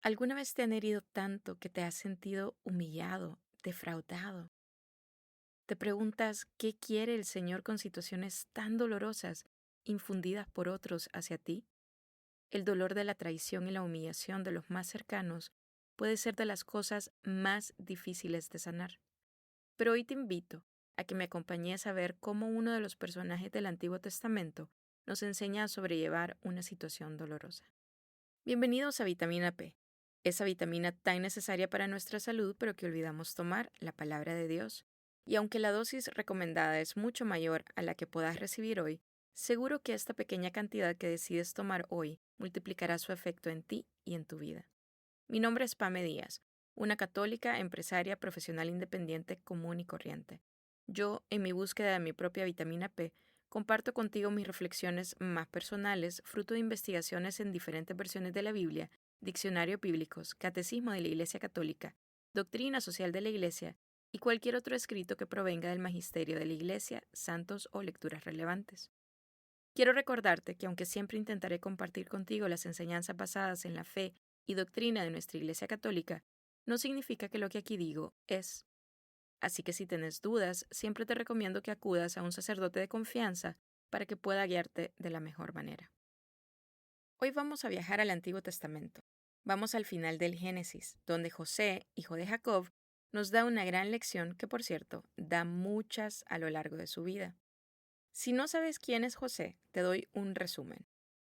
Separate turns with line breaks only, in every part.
¿Alguna vez te han herido tanto que te has sentido humillado, defraudado? Te preguntas qué quiere el Señor con situaciones tan dolorosas infundidas por otros hacia ti. El dolor de la traición y la humillación de los más cercanos puede ser de las cosas más difíciles de sanar. Pero hoy te invito a que me acompañes a ver cómo uno de los personajes del Antiguo Testamento nos enseña a sobrellevar una situación dolorosa. Bienvenidos a Vitamina P, esa vitamina tan necesaria para nuestra salud, pero que olvidamos tomar, la palabra de Dios. Y aunque la dosis recomendada es mucho mayor a la que puedas recibir hoy, seguro que esta pequeña cantidad que decides tomar hoy multiplicará su efecto en ti y en tu vida. Mi nombre es Pame Díaz, una católica, empresaria, profesional independiente, común y corriente. Yo, en mi búsqueda de mi propia vitamina P, comparto contigo mis reflexiones más personales, fruto de investigaciones en diferentes versiones de la Biblia, diccionarios bíblicos, catecismo de la Iglesia Católica, doctrina social de la Iglesia y cualquier otro escrito que provenga del magisterio de la Iglesia, santos o lecturas relevantes. Quiero recordarte que aunque siempre intentaré compartir contigo las enseñanzas basadas en la fe y doctrina de nuestra Iglesia Católica, no significa que lo que aquí digo es. Así que si tienes dudas, siempre te recomiendo que acudas a un sacerdote de confianza para que pueda guiarte de la mejor manera. Hoy vamos a viajar al Antiguo Testamento. Vamos al final del Génesis, donde José, hijo de Jacob, nos da una gran lección que, por cierto, da muchas a lo largo de su vida. Si no sabes quién es José, te doy un resumen.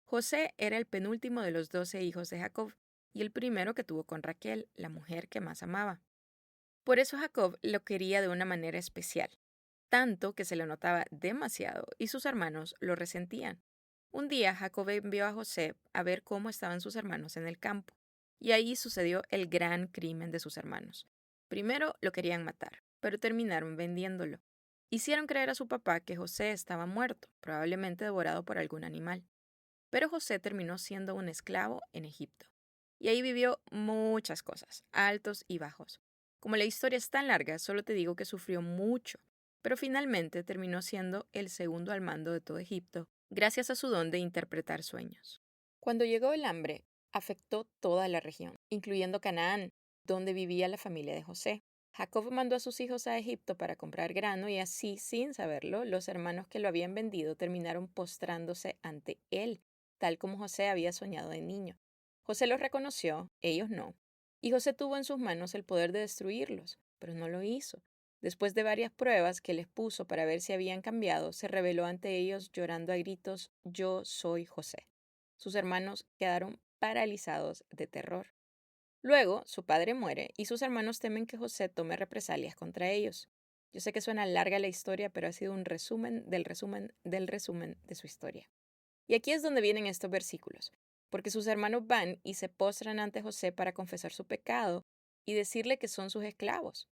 José era el penúltimo de los 12 hijos de Jacob y el primero que tuvo con Raquel, la mujer que más amaba. Por eso Jacob lo quería de una manera especial, tanto que se lo notaba demasiado y sus hermanos lo resentían. Un día Jacob envió a José a ver cómo estaban sus hermanos en el campo, y ahí sucedió el gran crimen de sus hermanos. Primero lo querían matar, pero terminaron vendiéndolo. Hicieron creer a su papá que José estaba muerto, probablemente devorado por algún animal. Pero José terminó siendo un esclavo en Egipto. Y ahí vivió muchas cosas, altos y bajos. Como la historia es tan larga, solo te digo que sufrió mucho, pero finalmente terminó siendo el segundo al mando de todo Egipto, gracias a su don de interpretar sueños. Cuando llegó el hambre, afectó toda la región, incluyendo Canaán, donde vivía la familia de José. Jacob mandó a sus hijos a Egipto para comprar grano y así, sin saberlo, los hermanos que lo habían vendido terminaron postrándose ante él, tal como José había soñado de niño. José los reconoció, ellos no, y José tuvo en sus manos el poder de destruirlos, pero no lo hizo. Después de varias pruebas que les puso para ver si habían cambiado, se reveló ante ellos llorando a gritos: «Yo soy José». Sus hermanos quedaron paralizados de terror. Luego, su padre muere y sus hermanos temen que José tome represalias contra ellos. Yo sé que suena larga la historia, pero ha sido un resumen del resumen del resumen de su historia. Y aquí es donde vienen estos versículos, porque sus hermanos van y se postran ante José para confesar su pecado y decirle que son sus esclavos.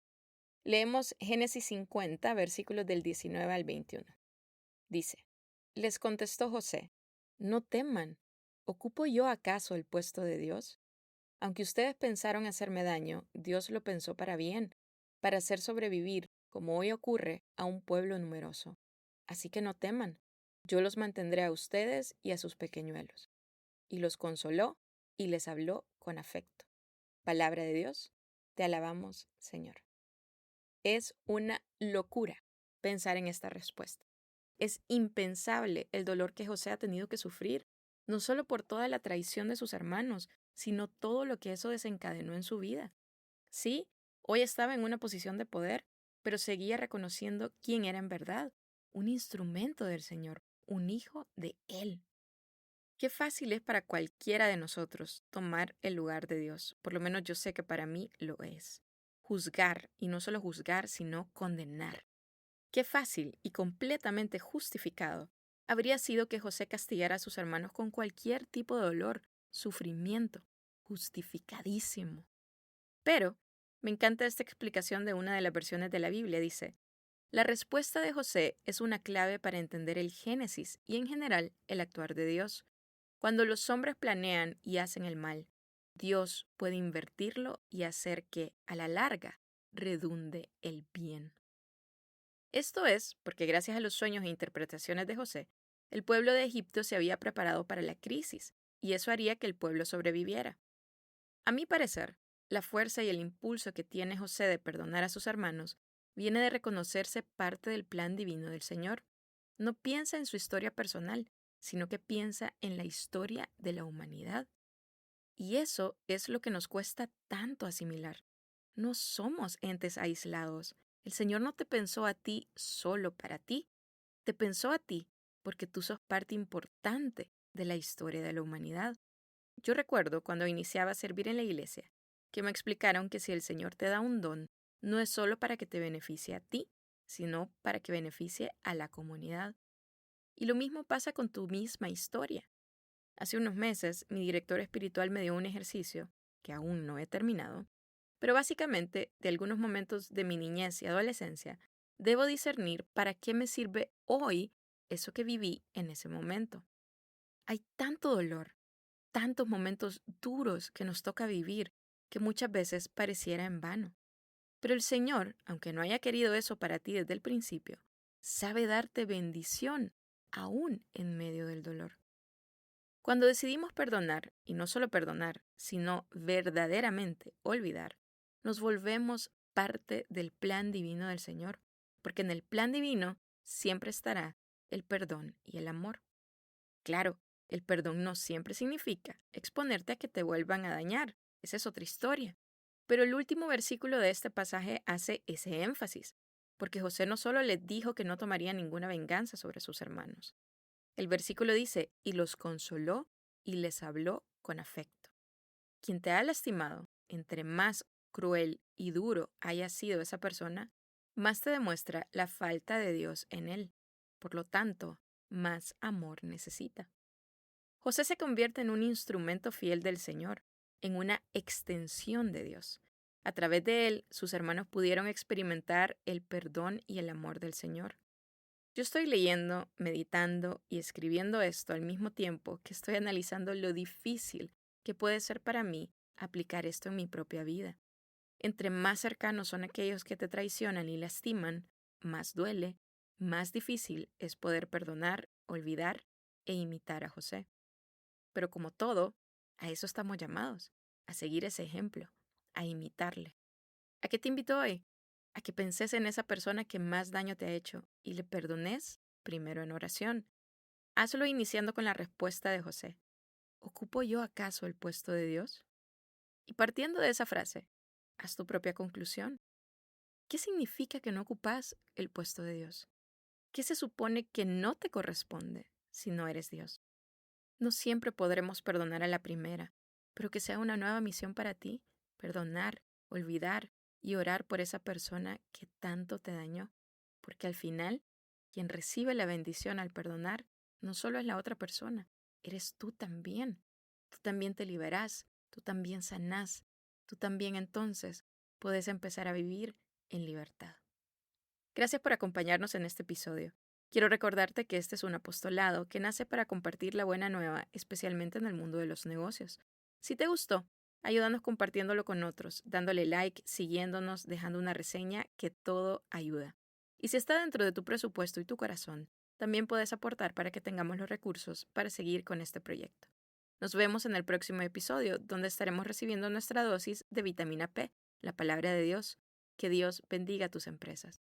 Leemos Génesis 50, versículos del 19 al 21. Dice: Les contestó José: No teman, ¿ocupo yo acaso el puesto de Dios? Aunque ustedes pensaron hacerme daño, Dios lo pensó para bien, para hacer sobrevivir, como hoy ocurre, a un pueblo numeroso. Así que no teman, yo los mantendré a ustedes y a sus pequeñuelos. Y los consoló y les habló con afecto. Palabra de Dios, te alabamos, Señor. Es una locura pensar en esta respuesta. Es impensable el dolor que José ha tenido que sufrir, no solo por toda la traición de sus hermanos, sino todo lo que eso desencadenó en su vida. Sí, hoy estaba en una posición de poder, pero seguía reconociendo quién era en verdad, un instrumento del Señor, un hijo de Él. Qué fácil es para cualquiera de nosotros tomar el lugar de Dios, por lo menos yo sé que para mí lo es. Juzgar, y no solo juzgar, sino condenar. Qué fácil y completamente justificado habría sido que José castigara a sus hermanos con cualquier tipo de dolor, sufrimiento, justificadísimo. Pero me encanta esta explicación de una de las versiones de la Biblia. Dice: la respuesta de José es una clave para entender el Génesis y en general el actuar de Dios. Cuando los hombres planean y hacen el mal, Dios puede invertirlo y hacer que, a la larga, redunde el bien. Esto es porque gracias a los sueños e interpretaciones de José, el pueblo de Egipto se había preparado para la crisis, y eso haría que el pueblo sobreviviera. A mi parecer, la fuerza y el impulso que tiene José de perdonar a sus hermanos viene de reconocerse parte del plan divino del Señor. No piensa en su historia personal, sino que piensa en la historia de la humanidad. Y eso es lo que nos cuesta tanto asimilar. No somos entes aislados. El Señor no te pensó a ti solo para ti. Te pensó a ti porque tú sos parte importante de la historia de la humanidad. Yo recuerdo cuando iniciaba a servir en la iglesia, que me explicaron que si el Señor te da un don, no es solo para que te beneficie a ti, sino para que beneficie a la comunidad. Y lo mismo pasa con tu misma historia. Hace unos meses, mi director espiritual me dio un ejercicio, que aún no he terminado, pero básicamente, de algunos momentos de mi niñez y adolescencia, debo discernir para qué me sirve hoy eso que viví en ese momento. Hay tanto dolor, tantos momentos duros que nos toca vivir, que muchas veces pareciera en vano. Pero el Señor, aunque no haya querido eso para ti desde el principio, sabe darte bendición aún en medio del dolor. Cuando decidimos perdonar, y no solo perdonar, sino verdaderamente olvidar, nos volvemos parte del plan divino del Señor, porque en el plan divino siempre estará el perdón y el amor. Claro, el perdón no siempre significa exponerte a que te vuelvan a dañar, esa es otra historia. Pero el último versículo de este pasaje hace ese énfasis, porque José no solo les dijo que no tomaría ninguna venganza sobre sus hermanos. El versículo dice, y los consoló y les habló con afecto. Quien te ha lastimado, entre más cruel y duro haya sido esa persona, más te demuestra la falta de Dios en él. Por lo tanto, más amor necesita. José se convierte en un instrumento fiel del Señor, en una extensión de Dios. A través de él, sus hermanos pudieron experimentar el perdón y el amor del Señor. Yo estoy leyendo, meditando y escribiendo esto al mismo tiempo que estoy analizando lo difícil que puede ser para mí aplicar esto en mi propia vida. Entre más cercanos son aquellos que te traicionan y lastiman, más duele, más difícil es poder perdonar, olvidar e imitar a José. Pero como todo, a eso estamos llamados, a seguir ese ejemplo, a imitarle. ¿A qué te invito hoy? A que penses en esa persona que más daño te ha hecho y le perdones primero en oración. Hazlo iniciando con la respuesta de José. ¿Ocupo yo acaso el puesto de Dios? Y partiendo de esa frase, haz tu propia conclusión. ¿Qué significa que no ocupas el puesto de Dios? ¿Qué se supone que no te corresponde si no eres Dios? No siempre podremos perdonar a la primera, pero que sea una nueva misión para ti, perdonar, olvidar y orar por esa persona que tanto te dañó, porque al final, quien recibe la bendición al perdonar no solo es la otra persona, eres tú también. Tú también te liberás, tú también sanás, tú también entonces puedes empezar a vivir en libertad. Gracias por acompañarnos en este episodio. Quiero recordarte que este es un apostolado que nace para compartir la buena nueva, especialmente en el mundo de los negocios. Si te gustó, ayúdanos compartiéndolo con otros, dándole like, siguiéndonos, dejando una reseña, que todo ayuda. Y si está dentro de tu presupuesto y tu corazón, también puedes aportar para que tengamos los recursos para seguir con este proyecto. Nos vemos en el próximo episodio, donde estaremos recibiendo nuestra dosis de vitamina P, la palabra de Dios. Que Dios bendiga tus empresas.